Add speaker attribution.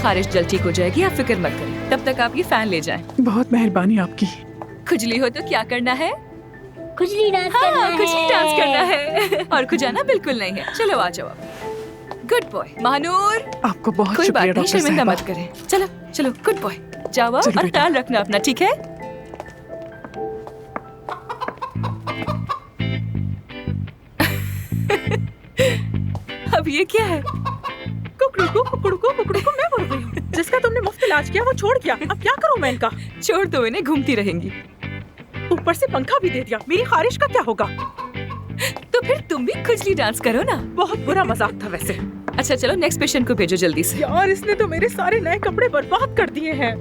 Speaker 1: खारिश जल्द ठीक हो जाएगी, आप फिक्र मत करें। तब तक आप ये फैन ले जाएं।
Speaker 2: बहुत मेहरबानी आपकी।
Speaker 1: खुजली हो तो क्या करना है?
Speaker 3: खुजली डांस करना है।
Speaker 1: खुजली डांस करना है और खुजाना बिल्कुल नहीं है। चलो आ जाओ आप। Good boy Mahnoor.
Speaker 2: आपको बहुत
Speaker 1: कोई बात
Speaker 2: शुक्रिया
Speaker 1: नहीं,
Speaker 2: डॉक्टर
Speaker 1: शर्मिंदा
Speaker 2: साहिबा।
Speaker 1: मत करें। चलो चलो गुड बॉय, जाओ आप
Speaker 2: चलो
Speaker 1: और
Speaker 2: बेटा।
Speaker 1: ख्याल रखना अपना, ठीक है? अब ये क्या है?
Speaker 2: कुकड़ू मैं बोल रही हूँ। जिसका तुमने मुफ्त इलाज किया वो छोड़ गया, अब क्या करूँ मैं इनका?
Speaker 1: छोड़ दो इन्हें, घूमती रहेंगी।
Speaker 2: ऊपर से पंखा भी दे दिया, मेरी खारिश का क्या होगा?
Speaker 1: तो फिर तुम भी खुजली डांस करो ना।
Speaker 2: बहुत बुरा मजाक था वैसे।
Speaker 1: अच्छा चलो नेक्स्ट पेशेंट को भेजो जल्दी से।
Speaker 2: यार इसने तो मेरे सारे नए कपड़े बर्बाद कर दिए हैं।